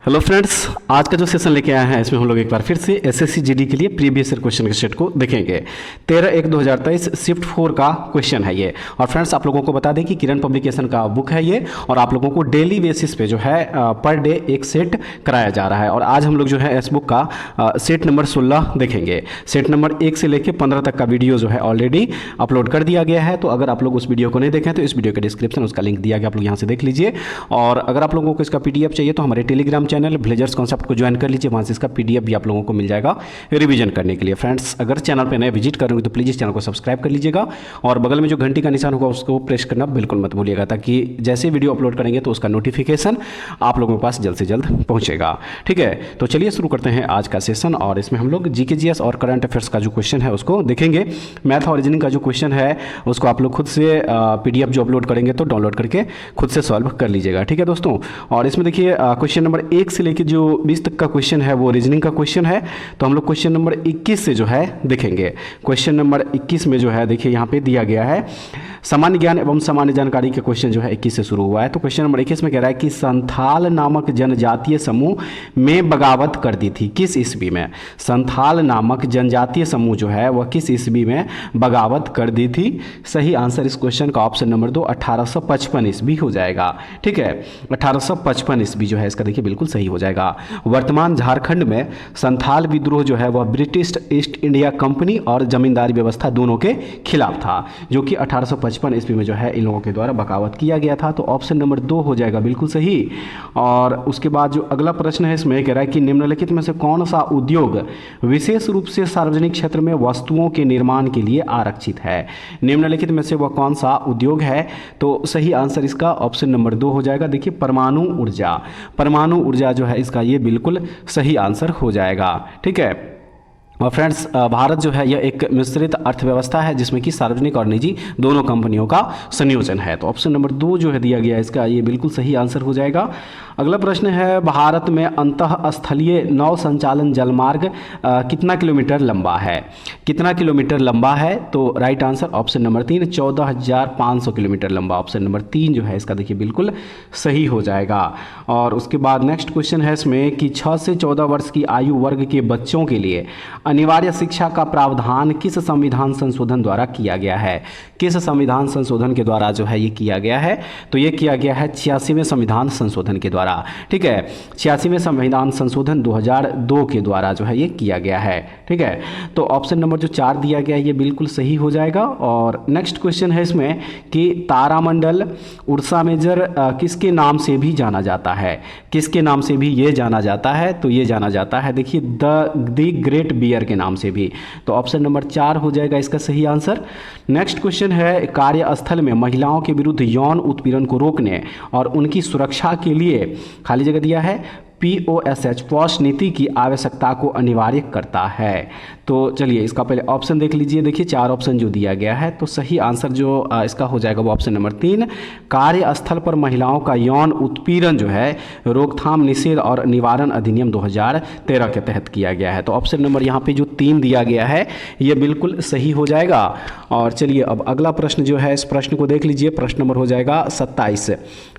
Hello friends, आज का जो सेशन लेके आए हैं इसमें हम लोग एक बार फिर से एसएससी जीडी के लिए प्रीवियस ईयर क्वेश्चन के सेट को देखेंगे। 13/1/2023 शिफ्ट 4 का क्वेश्चन है ये। और फ्रेंड्स आप लोगों को बता दें कि किरण पब्लिकेशन का बुक है ये, और आप लोगों को डेली बेसिस पे जो है पर डे एक सेट कराया जा रहा है। और आज हम लोग जो है इस बुक का सेट नंबर 16 देखेंगे। सेट नंबर 1 से लेकर 15 तक का वीडियो जो है ऑलरेडी अपलोड कर दिया गया है। तो अगर आप लोग उस वीडियो को नहीं देखें तो इस वीडियो के डिस्क्रिप्शन उसका लिंक दिया गया, आप लोग यहाँ से देख लीजिए। और अगर आप लोगों को इसका पीडीएफ चाहिए तो हमारे टेलीग्राम चैनल विलेजर्स कॉन्सेप्ट को ज्वाइन कर लीजिए, वहाँ से इसका पीडीएफ भी आप लोगों को मिल जाएगा रिवीजन करने के लिए। फ्रेंड्स अगर चैनल पे नए विजिट करेंगे तो प्लीज़ इस चैनल को सब्सक्राइब कर लीजिएगा, और बगल में जो घंटी का निशान होगा उसको प्रेस करना बिल्कुल मत भूलिएगा, ताकि जैसे वीडियो अपलोड करेंगे तो उसका नोटिफिकेशन आप लोगों के पास जल्द से जल्द पहुँचेगा। ठीक है, तो चलिए शुरू करते हैं आज का सेशन। और इसमें हम लोग जीके जीएस और करंट अफेयर्स का जो क्वेश्चन है उसको देखेंगे। मैथ और रीजनिंग का जो क्वेश्चन है उसको आप लोग खुद से पीडीएफ जो अपलोड करेंगे तो डाउनलोड करके खुद से सॉल्व कर लीजिएगा। ठीक है दोस्तों, और इसमें देखिए क्वेश्चन नंबर 1 से लेकर जो 20 तक का क्वेश्चन है वो रीजनिंग का क्वेश्चन है। तो हम लोग क्वेश्चन नंबर 21 से जो है देखेंगे। क्वेश्चन नंबर 21 में जो है देखिए यहाँ पे दिया गया है सामान्य ज्ञान एवं सामान्य जानकारी के क्वेश्चन जो है 21 से शुरू हुआ है। तो क्वेश्चन नंबर 21 में कह रहा है कि संथाल नामक जनजातीय समूह में बगावत कर दी थी किस ईस्वी में। संथाल नामक जनजातीय समूह जो है वह किस ईस्वी में बगावत कर दी थी। सही आंसर इस क्वेश्चन का ऑप्शन नंबर 2 1855 ईस्वी हो जाएगा। ठीक है, 1855 ईस्वी जो है इसका देखिए बिल्कुल सही हो जाएगा। वर्तमान झारखंड में संथाल विद्रोह जो है वह ब्रिटिश ईस्ट इंडिया कंपनी और जमींदारी व्यवस्था दोनों के खिलाफ था, जो कि 1855 ईस्वी में जो है इन लोगों के द्वारा बगावत किया गया था। तो ऑप्शन नंबर 2 हो जाएगा बिल्कुल सही। और उसके बाद जो अगला प्रश्न है इसमें कह रहा है कि निम्नलिखित में से कौन सा उद्योग विशेष रूप से सार्वजनिक क्षेत्र में वस्तुओं के निर्माण के लिए आरक्षित है। निम्नलिखित में से वह कौन सा उद्योग है। तो सही आंसर इसका ऑप्शन नंबर 2 हो जाएगा। देखिए परमाणु ऊर्जा, परमाणु ऊर्जा जो है इसका ये बिल्कुल सही आंसर हो जाएगा। ठीक है, और फ्रेंड्स भारत जो है यह एक मिश्रित अर्थव्यवस्था है जिसमें कि सार्वजनिक और निजी दोनों कंपनियों का संयोजन है। तो ऑप्शन नंबर 2 जो है दिया गया इसका ये बिल्कुल सही आंसर हो जाएगा। अगला प्रश्न है भारत में अंतःस्थलीय नौ संचालन जलमार्ग कितना किलोमीटर लंबा है। कितना किलोमीटर लंबा है। तो right answer option number 3 14,500 kilometre लंबा। ऑप्शन नंबर 3 जो है इसका देखिए बिल्कुल सही हो जाएगा। और उसके बाद नेक्स्ट क्वेश्चन है इसमें कि 6 से 14 वर्ष की आयु वर्ग के बच्चों के लिए अनिवार्य शिक्षा का प्रावधान किस संविधान संशोधन द्वारा किया गया है। किस संविधान संशोधन के द्वारा जो है ये किया गया है। तो ये किया गया है 86वें संविधान संशोधन के द्वारा। ठीक है, 86वें संविधान संशोधन 2002 के द्वारा जो है ये किया गया है। ठीक है, तो ऑप्शन नंबर जो 4 दिया गया है ये बिल्कुल सही हो जाएगा। और नेक्स्ट क्वेश्चन है इसमें कि तारामंडल उर्सा मेजर किसके नाम से भी जाना जाता है। किसके नाम से भी ये जाना जाता है। तो ये जाना जाता है देखिए द ग्रेट बियर के नाम से भी। तो ऑप्शन नंबर 4 हो जाएगा इसका सही आंसर। नेक्स्ट क्वेश्चन है कार्यस्थल में महिलाओं के विरुद्ध यौन उत्पीड़न को रोकने और उनकी सुरक्षा के लिए खाली जगह दिया है POSH पॉश नीति की आवश्यकता को अनिवार्य करता है। तो चलिए इसका पहले ऑप्शन देख लीजिए। देखिए 4 ऑप्शन जो दिया गया है तो सही आंसर जो इसका हो जाएगा वो ऑप्शन नंबर 3 कार्यस्थल पर महिलाओं का यौन उत्पीड़न जो है रोकथाम निषेध और निवारण अधिनियम 2013 के तहत किया गया है। तो ऑप्शन नंबर यहाँ पे जो 3 दिया गया है ये बिल्कुल सही हो जाएगा। और चलिए अब अगला प्रश्न जो है इस प्रश्न को देख लीजिए। प्रश्न नंबर हो जाएगा 27।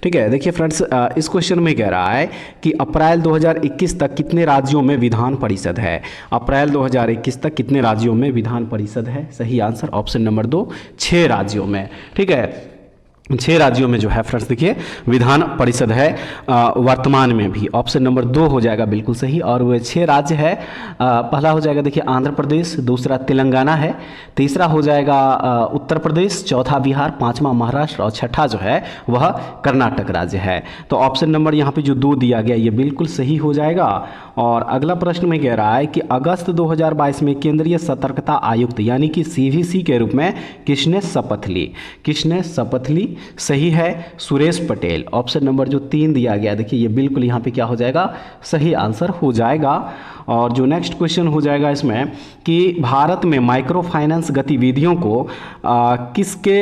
ठीक है, देखिए फ्रेंड्स इस क्वेश्चन में कह रहा है कि अप्रैल 2021 तक कितने राज्यों में विधान परिषद है। अप्रैल 2021 तक कितने राज्यों में विधान परिषद है। सही आंसर ऑप्शन नंबर 2 6 राज्यों में। ठीक है, 6 राज्यों में जो है फ्रेंड्स देखिए विधान परिषद है वर्तमान में भी। ऑप्शन नंबर 2 हो जाएगा बिल्कुल सही। और वो 6 राज्य है, पहला हो जाएगा देखिए आंध्र प्रदेश, दूसरा तेलंगाना है, तीसरा हो जाएगा उत्तर प्रदेश, चौथा बिहार, पांचवा महाराष्ट्र और छठा जो है वह कर्नाटक राज्य है। तो ऑप्शन नंबर यहाँ पे जो 2 दिया गया ये बिल्कुल सही हो जाएगा। और अगला प्रश्न में कह रहा है कि अगस्त 2022 में केंद्रीय सतर्कता आयुक्त यानी कि CVC के रूप में किसने शपथ ली। किसने शपथ ली। सही है सुरेश पटेल। ऑप्शन नंबर जो 3 दिया गया देखिए ये बिल्कुल यहाँ पे क्या हो जाएगा सही आंसर हो जाएगा। और जो नेक्स्ट क्वेश्चन हो जाएगा इसमें कि भारत में माइक्रो फाइनेंस गतिविधियों को किसके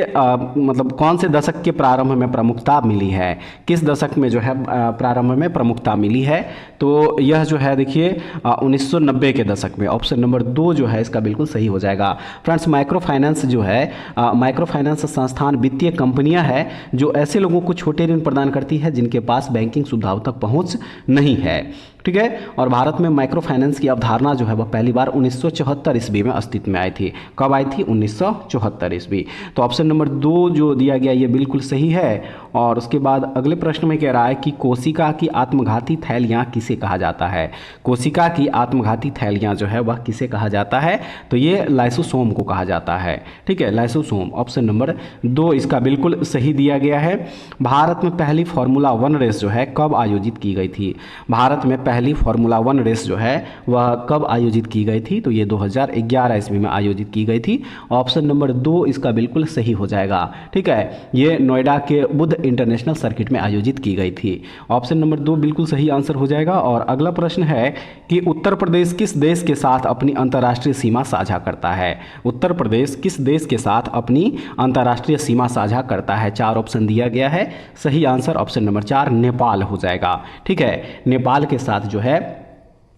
मतलब कौन से दशक के प्रारंभ में प्रमुखता मिली है। किस दशक में जो है प्रारंभ में प्रमुखता मिली है। तो यह जो है देखिए 1990 के दशक में। ऑप्शन नंबर 2 जो है इसका बिल्कुल सही हो जाएगा। फ्रेंड्स माइक्रो फाइनेंस जो है माइक्रो फाइनेंस संस्थान वित्तीय कंपनियां है जो ऐसे लोगों को छोटे ऋण प्रदान करती है जिनके पास बैंकिंग सुविधाओं तक पहुंच नहीं है। ठीक है, और भारत में माइक्रो फाइनेंस की अवधारणा जो है वह पहली बार 1974 ईस्वी में अस्तित्व में आई थी। कब आई थी? 1974 ईस्वी। तो ऑप्शन नंबर 2 जो दिया गया ये बिल्कुल सही है। और उसके बाद अगले प्रश्न में कह रहा है कि कोशिका की आत्मघाती थैलियाँ किसे कहा जाता है? कोशिका की आत्मघाती थैलियाँ जो है वह किसे कहा जाता है? तो ये लाइसोसोम को कहा जाता है। ठीक है, लाइसोसोम। ऑप्शन नंबर 2 इसका बिल्कुल सही दिया गया है। भारत में पहली फार्मूला 1 रेस जो है कब आयोजित की गई थी? भारत में पहली फार्मूला 1 रेस जो है वह कब आयोजित की गई थी? तो ये 2011 ईस्वी में आयोजित की गई थी। ऑप्शन नंबर 2 इसका बिल्कुल सही हो जाएगा। ठीक है, ये नोएडा के बुद्ध इंटरनेशनल सर्किट में आयोजित की गई थी। ऑप्शन नंबर 2 बिल्कुल सही आंसर हो जाएगा। और अगला प्रश्न है कि उत्तर प्रदेश किस देश के साथ अपनी अंतर्राष्ट्रीय सीमा साझा करता है? उत्तर प्रदेश किस देश के साथ अपनी अंतर्राष्ट्रीय सीमा साझा करता है? 4 ऑप्शन दिया गया है। सही आंसर ऑप्शन नंबर 4 नेपाल हो जाएगा। ठीक है, नेपाल के साथ जो है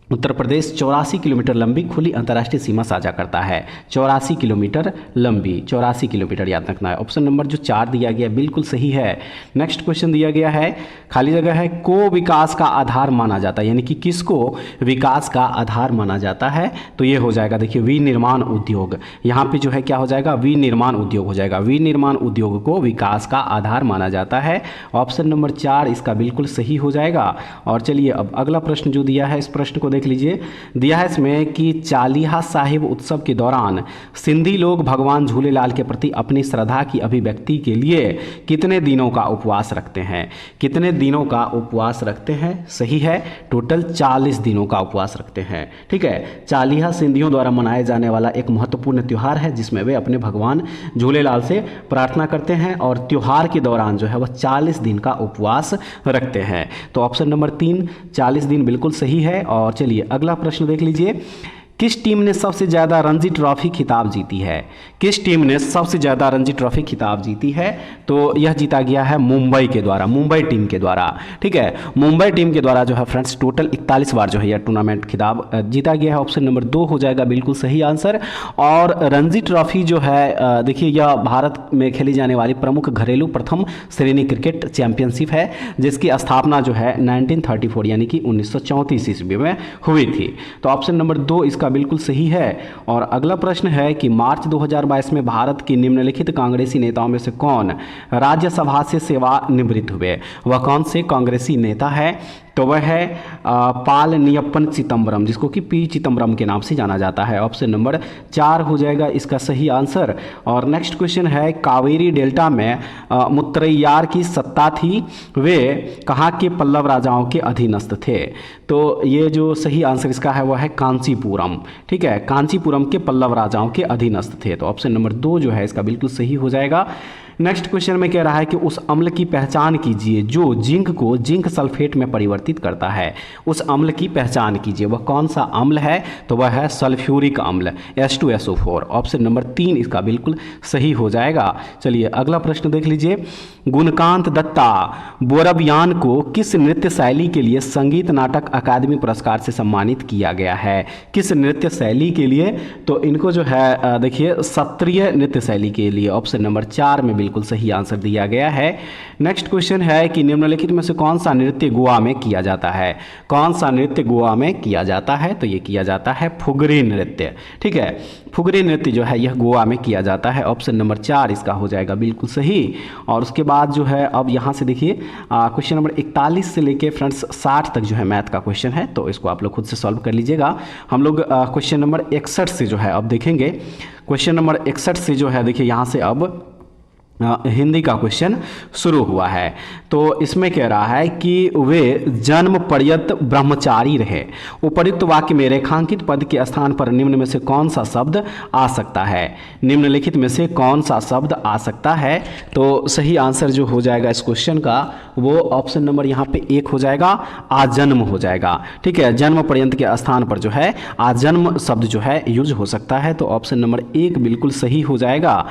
उत्तर प्रदेश 84 किलोमीटर लंबी खुली अंतर्राष्ट्रीय सीमा साझा करता है। 84 किलोमीटर लंबी, 84 किलोमीटर याद रखना है। ऑप्शन नंबर जो 4 दिया गया बिल्कुल सही है। नेक्स्ट क्वेश्चन दिया गया है, खाली जगह है, को विकास का आधार माना जाता है, यानी कि किसको विकास का आधार माना जाता है? तो ये हो जाएगा, देखिए, विनिर्माण उद्योग। यहाँ पे जो है क्या हो जाएगा? विनिर्माण उद्योग हो जाएगा। विनिर्माण उद्योग को विकास का आधार माना जाता है। ऑप्शन नंबर 4 इसका बिल्कुल सही हो जाएगा। और चलिए अब अगला प्रश्न जो दिया है, इस प्रश्न को देख लीजिए। दिया है इसमें कि चालीहा साहिब उत्सव के दौरान सिंधी लोग भगवान झूलेलाल के प्रति अपनी श्रद्धा की अभिव्यक्ति के लिए कितने दिनों का उपवास रखते हैं? कितने दिनों का उपवास रखते हैं? सही है, टोटल 40 दिनों का उपवास रखते हैं। ठीक है, चालीहा सिंधियों द्वारा मनाया जाने वाला एक महत्वपूर्ण त्यौहार है जिसमें वे अपने भगवान झूलेलाल से प्रार्थना करते हैं और त्यौहार के दौरान जो है वह 40 दिन का उपवास रखते हैं। तो ऑप्शन नंबर 3 40 दिन बिल्कुल सही है। और चलिए अगला प्रश्न देख लीजिए, किस टीम ने सबसे ज़्यादा रणजी ट्रॉफी खिताब जीती है? किस टीम ने सबसे ज़्यादा रणजी ट्रॉफी खिताब जीती है? तो यह जीता गया है मुंबई के द्वारा, मुंबई टीम के द्वारा। ठीक है, मुंबई टीम के द्वारा जो है फ्रेंड्स टोटल 41 बार जो है यह टूर्नामेंट खिताब जीता गया है। ऑप्शन नंबर 2 हो जाएगा बिल्कुल सही आंसर। और रणजी ट्रॉफी जो है देखिए, यह भारत में खेली जाने वाली प्रमुख घरेलू प्रथम श्रेणी क्रिकेट चैंपियनशिप है जिसकी स्थापना जो है 1934 यानी कि 1934 ईस्वी में हुई थी। तो ऑप्शन नंबर 2 इसका बिल्कुल सही है। और अगला प्रश्न है कि मार्च 2022 में भारत की निम्नलिखित कांग्रेसी नेताओं में से कौन राज्यसभा से सेवानिवृत्त हुए? वह कौन से कांग्रेसी नेता है? तो वह है पालनियप्पन चिदंबरम, जिसको कि पी चिदंबरम के नाम से जाना जाता है। ऑप्शन नंबर 4 हो जाएगा इसका सही आंसर। और नेक्स्ट क्वेश्चन है, कावेरी डेल्टा में मुत्तरैयार की सत्ता थी, वे कहाँ के पल्लव राजाओं के अधीनस्थ थे? तो ये जो सही आंसर इसका है वह है कांचीपुरम। ठीक है, कांचीपुरम के पल्लव राजाओं के अधीनस्थ थे। तो ऑप्शन नंबर 2 जो है इसका बिल्कुल सही हो जाएगा। नेक्स्ट क्वेश्चन में कह रहा है कि उस अम्ल की पहचान कीजिए जो जिंक को जिंक सल्फेट में परिवर्तित करता है। उस अम्ल की पहचान कीजिए, वह कौन सा अम्ल है? तो वह है सल्फ्यूरिक अम्ल, H2SO4। ऑप्शन नंबर 3 इसका बिल्कुल सही हो जाएगा। चलिए अगला प्रश्न देख लीजिए, गुणकांत दत्ता बोरबियान को किस नृत्य शैली के लिए संगीत नाटक अकादमी पुरस्कार से सम्मानित किया गया है? किस नृत्य शैली के लिए? तो इनको जो है देखिए शास्त्रीय नृत्य शैली के लिए। ऑप्शन नंबर 4 में बिल्कुल सही आंसर दिया गया है। नेक्स्ट क्वेश्चन है कि निम्नलिखित में से कौन सा नृत्य गोवा में किया जाता है? कौन सा नृत्य गोवा में किया जाता है? तो ये किया जाता है फुगरी नृत्य। ठीक है, फुगरी नृत्य जो है यह गोवा में किया जाता है। ऑप्शन नंबर 4 इसका हो जाएगा बिल्कुल सही। और उसके बाद जो है अब यहाँ से देखिए क्वेश्चन नंबर 41 से लेके फ्रेंड्स 60 तक जो है मैथ का क्वेश्चन है, तो इसको आप लोग खुद से सॉल्व कर लीजिएगा। हम लोग क्वेश्चन नंबर 61 से जो है अब देखेंगे। क्वेश्चन नंबर 61 से जो है देखिए यहाँ से अब हिंदी का क्वेश्चन शुरू हुआ है। तो इसमें कह रहा है कि वे जन्म पर्यंत ब्रह्मचारी रहे। उपयुक्त वाक्य में रेखांकित पद के स्थान पर निम्न में से कौन सा शब्द आ सकता है? निम्नलिखित में से कौन सा शब्द आ सकता है? तो सही आंसर जो हो जाएगा इस क्वेश्चन का वो ऑप्शन नंबर यहाँ पे 1 हो जाएगा, आजन्म हो जाएगा। ठीक है, जन्म पर्यंत के स्थान पर जो है आजन्म शब्द जो है यूज हो सकता है। तो ऑप्शन नंबर 1 बिल्कुल सही हो जाएगा।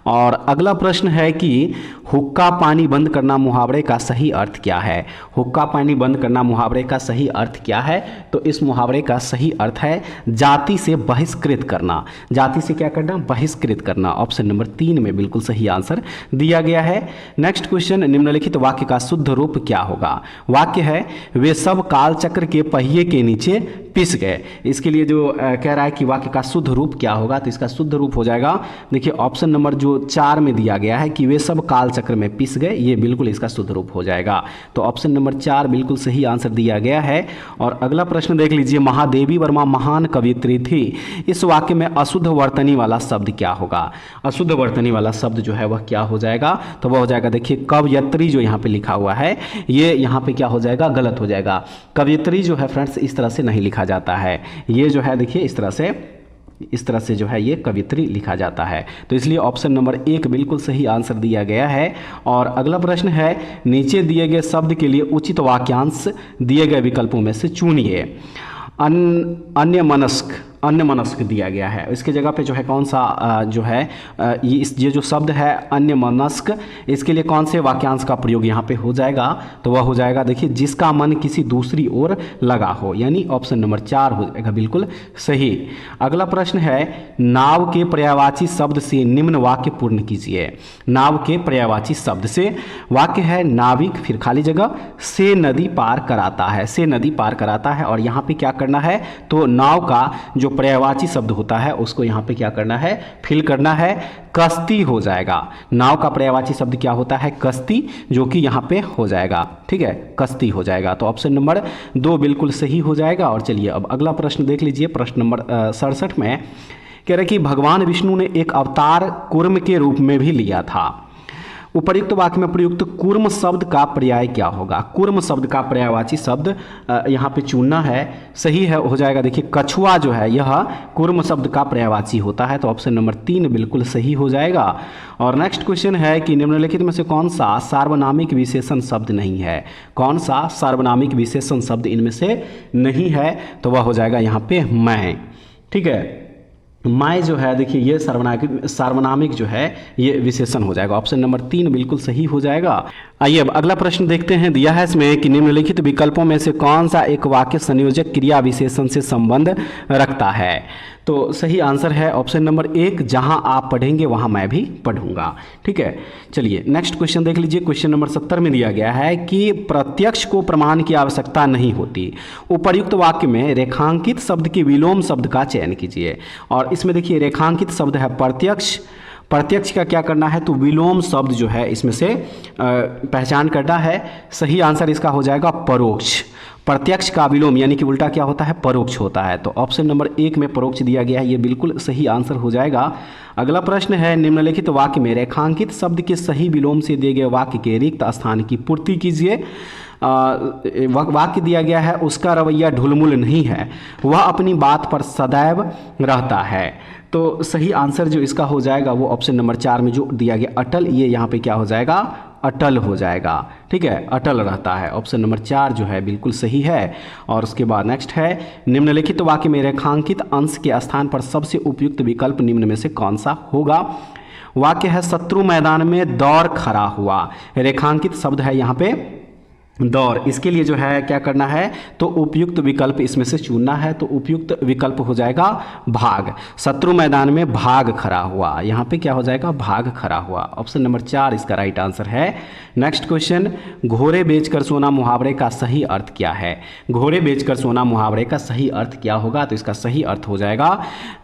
और अगला प्रश्न है कि हुक्का पानी बंद करना मुहावरे का सही अर्थ क्या है। हुक्का पानी बंद करना मुहावरे का सही अर्थ क्या है, तो इस मुहावरे का सही अर्थ है जाति से बहिष्कृत करना। जाति से क्या करना, बहिष्कृत करना। ऑप्शन नंबर 3 में बिल्कुल सही आंसर दिया गया है। नेक्स्ट क्वेश्चन, निम्नलिखित वाक्य का शुद्ध रूप क्या होगा। वाक्य है वे सब कालचक्र के पहिए के नीचे पिस गए। इसके लिए जो कह रहा है कि वाक्य का शुद्ध रूप क्या होगा, तो इसका शुद्ध रूप हो जाएगा, देखिए ऑप्शन नंबर जो 4 में दिया गया है कि वे सब कालचक्र में पिस गए, ये बिल्कुल इसका शुद्ध रूप हो जाएगा। तो ऑप्शन नंबर 4 बिल्कुल सही आंसर दिया गया है। और अगला प्रश्न देख लीजिए, महादेवी वर्मा महान कवियत्री थी, इस वाक्य में अशुद्ध वर्तनी वाला शब्द क्या होगा। अशुद्ध वर्तनी वाला शब्द जो है वह क्या हो जाएगा, तो वह हो जाएगा, देखिए कवयत्री जो यहाँ पे लिखा हुआ है ये यहाँ पे क्या हो जाएगा, गलत हो जाएगा। कवियत्री जो है फ्रेंड्स इस तरह से नहीं लिखा जाता है, ये जो है देखिए इस तरह से जो है ये कवित्री लिखा जाता है। तो इसलिए ऑप्शन नंबर 1 बिल्कुल सही आंसर दिया गया है। और अगला प्रश्न है, नीचे दिए गए शब्द के लिए उचित वाक्यांश दिए गए विकल्पों में से चुनिए। अन्यमनस्क दिया गया है, इसके जगह पे जो है कौन सा जो है ये जो शब्द है अन्यमनस्क, इसके लिए कौन से वाक्यांश का प्रयोग यहाँ पे हो जाएगा, तो वह हो जाएगा देखिए जिसका मन किसी दूसरी ओर लगा हो, यानी ऑप्शन नंबर 4 हो जाएगा बिल्कुल सही। अगला प्रश्न है, नाव के पर्यायवाची शब्द से निम्न वाक्य पूर्ण कीजिए। नाव के पर्यायवाची शब्द से वाक्य है नाविक, फिर खाली जगह, से नदी पार कराता है, से नदी पार कराता है। और यहाँ पे क्या करना है, तो नाव का जो पर्यायवाची शब्द होता है उसको यहाँ पे क्या करना है, फिल करना है, कश्ती हो जाएगा। नाव का पर्यायवाची शब्द क्या होता है, कश्ती, जो कि यहाँ पे हो जाएगा, ठीक है, कश्ती हो जाएगा। तो ऑप्शन नंबर 2 बिल्कुल सही हो जाएगा। और चलिए अब अगला प्रश्न देख लीजिए, प्रश्न नंबर 67 में कह रहे कि भगवान विष्णु ने एक अवतार कूर्म के रूप में भी लिया था। उपर्युक्त वाक्य में प्रयुक्त कूर्म शब्द का पर्याय क्या होगा। कूर्म शब्द का पर्यायवाची शब्द यहाँ पे चुनना है, सही है हो जाएगा, देखिए कछुआ जो है यह कूर्म शब्द का पर्यायवाची होता है। तो ऑप्शन नंबर 3 बिल्कुल सही हो जाएगा। और नेक्स्ट क्वेश्चन है कि निम्नलिखित में से कौन सा सार्वनामिक विशेषण शब्द नहीं है। कौन सा सार्वनामिक विशेषण शब्द इनमें से नहीं है, तो वह हो जाएगा यहाँ पे मैं, ठीक है। मैं जो है देखिए ये सार्वनामिक जो है ये विशेषण हो जाएगा। ऑप्शन नंबर 3 बिल्कुल सही हो जाएगा। आइए अब अगला प्रश्न देखते हैं, दिया है इसमें कि निम्नलिखित विकल्पों में से कौन सा एक वाक्य संयोजक क्रिया विशेषण से संबंध रखता है। तो सही आंसर है ऑप्शन नंबर 1, जहां आप पढ़ेंगे वहां मैं भी पढ़ूंगा, ठीक है। चलिए नेक्स्ट क्वेश्चन देख लीजिए, क्वेश्चन नंबर 70 में दिया गया है कि प्रत्यक्ष को प्रमाण की आवश्यकता नहीं होती। उपर्युक्त वाक्य में रेखांकित शब्द के विलोम शब्द का चयन कीजिए। और इसमें देखिए रेखांकित शब्द है प्रत्यक्ष, प्रत्यक्ष का क्या करना है, तो विलोम शब्द जो है इसमें से पहचान करना है। सही आंसर इसका हो जाएगा परोक्ष। प्रत्यक्ष का विलोम यानी कि उल्टा क्या होता है, परोक्ष होता है। तो ऑप्शन नंबर 1 में परोक्ष दिया गया है, ये बिल्कुल सही आंसर हो जाएगा। अगला प्रश्न है, निम्नलिखित वाक्य में रेखांकित शब्द के सही विलोम से दिए गए वाक्य के रिक्त स्थान की पूर्ति कीजिए। वाक्य दिया गया है, उसका रवैया ढुलमुल नहीं है, वह अपनी बात पर सदैव रहता है। तो सही आंसर जो इसका हो जाएगा वो ऑप्शन नंबर 4 में जो दिया गया अटल, ये यहाँ पे क्या हो जाएगा, अटल हो जाएगा, ठीक है, अटल रहता है। ऑप्शन नंबर 4 जो है बिल्कुल सही है। और उसके बाद नेक्स्ट है, निम्नलिखित वाक्य में रेखांकित अंश के स्थान पर सबसे उपयुक्त विकल्प निम्न में से कौन सा होगा। वाक्य है शत्रु मैदान में दौड़ खड़ा हुआ, रेखांकित शब्द है यहाँ पे दौड़। इसके लिए जो है क्या करना है, तो उपयुक्त विकल्प इसमें से चुनना है। तो उपयुक्त विकल्प हो जाएगा भाग। शत्रु मैदान में भाग खड़ा हुआ, यहाँ पे क्या हो जाएगा, भाग खड़ा हुआ। ऑप्शन नंबर 4 इसका राइट आंसर है। नेक्स्ट क्वेश्चन, घोड़े बेचकर सोना मुहावरे का सही अर्थ क्या है। घोड़े बेचकर सोना मुहावरे का सही अर्थ क्या होगा, तो इसका सही अर्थ हो जाएगा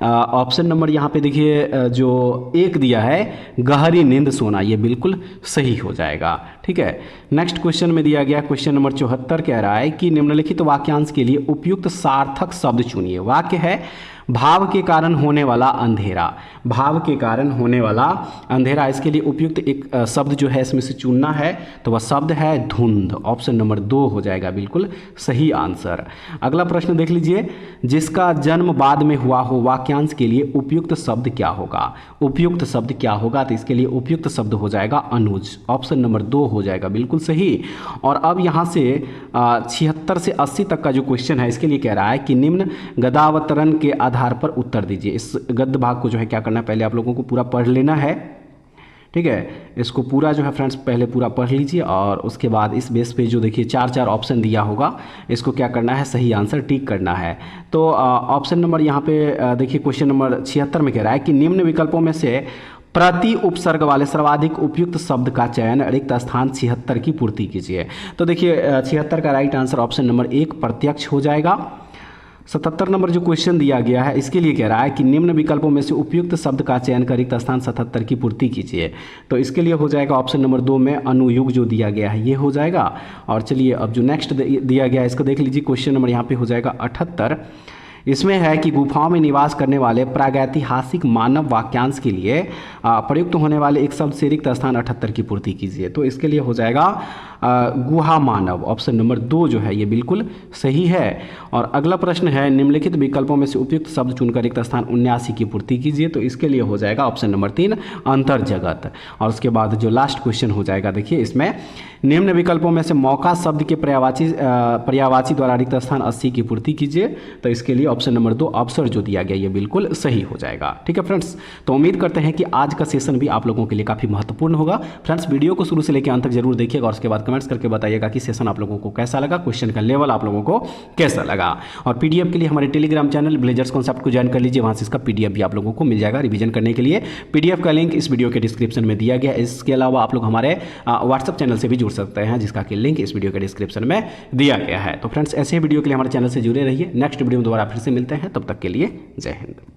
ऑप्शन नंबर यहाँ पे देखिए जो 1 दिया है, गहरी नींद सोना, ये बिल्कुल सही हो जाएगा, ठीक है। नेक्स्ट क्वेश्चन में दिया गया क्वेश्चन नंबर 74 कह रहा है कि निम्नलिखित वाक्यांश के लिए उपयुक्त सार्थक शब्द चुनिए। वाक्य है भाव के कारण होने वाला अंधेरा, भाव के कारण होने वाला अंधेरा। इसके लिए उपयुक्त एक शब्द जो है इसमें से चुनना है, तो वह शब्द है धुंध। ऑप्शन नंबर 2 हो जाएगा बिल्कुल सही आंसर। अगला प्रश्न देख लीजिए, जिसका जन्म बाद में हुआ हो, वाक्यांश के लिए उपयुक्त शब्द क्या होगा। उपयुक्त शब्द क्या होगा, तो इसके लिए उपयुक्त शब्द हो जाएगा अनुज। ऑप्शन नंबर 2 हो जाएगा बिल्कुल सही। और अब यहाँ से 76 से 80 तक का जो क्वेश्चन है इसके लिए कह रहा है कि निम्न गदावतरण के आधार पर उत्तर दीजिए। इस गद्य भाग को जो है क्या करना है, पहले आप लोगों को पूरा पढ़ लेना है, ठीक है, इसको पूरा जो है फ्रेंड्स पहले पूरा पढ़ लीजिए और उसके बाद इस बेस पे जो देखिए 4 ऑप्शन दिया होगा, इसको क्या करना है, सही आंसर टिक करना है। तो ऑप्शन नंबर यहाँ पे देखिए क्वेश्चन नंबर 76 में कह रहा है कि निम्न विकल्पों में से प्रति उपसर्ग वाले सर्वाधिक उपयुक्त शब्द का चयन रिक्त स्थान 76 की पूर्ति कीजिए। तो देखिए 76 का राइट आंसर ऑप्शन नंबर 1 प्रत्यक्ष हो जाएगा। 77 नंबर जो क्वेश्चन दिया गया है इसके लिए कह रहा है कि निम्न विकल्पों में से उपयुक्त शब्द का चयन कर रिक्त स्थान 77 की पूर्ति कीजिए। तो इसके लिए हो जाएगा ऑप्शन नंबर 2 में अनुयुग जो दिया गया है ये हो जाएगा। और चलिए अब जो नेक्स्ट दिया गया है इसको देख लीजिए, क्वेश्चन नंबर यहाँ पे हो जाएगा 78। इसमें है कि गुफाओं में निवास करने वाले प्रागैतिहासिक मानव वाक्यांश के लिए प्रयुक्त होने वाले एक शब्द से रिक्त स्थान 78 की पूर्ति कीजिए। तो इसके लिए हो जाएगा गुहा मानव, ऑप्शन नंबर 2 जो है ये बिल्कुल सही है। और अगला प्रश्न है निम्नलिखित विकल्पों में से उपयुक्त शब्द चुनकर रिक्त स्थान 79 की पूर्ति कीजिए। तो इसके लिए हो जाएगा ऑप्शन नंबर 3 अंतर जगत। और उसके बाद जो लास्ट क्वेश्चन हो जाएगा देखिए इसमें निम्न विकल्पों में से मौका शब्द के पर्यायवाची द्वारा रिक्त स्थान 80 की पूर्ति कीजिए। तो इसके लिए ऑप्शन नंबर 2 अवसर जो दिया गया ये बिल्कुल सही हो जाएगा। ठीक है फ्रेंड्स, तो उम्मीद करते हैं कि आज का सेशन भी आप लोगों के लिए काफ़ी महत्वपूर्ण होगा। फ्रेंड्स वीडियो को शुरू से लेकर अंत तक जरूर देखिएगा और उसके बाद कमेंट्स करके बताइएगा कि सेशन आप लोगों को कैसा लगा, क्वेश्चन का लेवल आप लोगों को कैसा लगा। और पीडीएफ के लिए हमारे टेलीग्राम चैनल ब्लेजर्स कॉन्सेप्ट को ज्वाइन कर लीजिए, वहाँ से इसका पीडीएफ भी आप लोगों को मिल जाएगा रिवीजन करने के लिए। पीडीएफ का लिंक इस वीडियो के डिस्क्रिप्शन में दिया गया है। इसके अलावा आप लोग हमारे व्हाट्सअप चैनल से भी जुड़ सकते हैं जिसका कि लिंक इस वीडियो के डिस्क्रिप्शन में दिया गया है। तो फ्रेंड्स ऐसे वीडियो के लिए हमारे चैनल से जुड़े रहिए। नेक्स्ट वीडियो में दोबारा फिर से मिलते हैं, तब तक के लिए जय हिंद।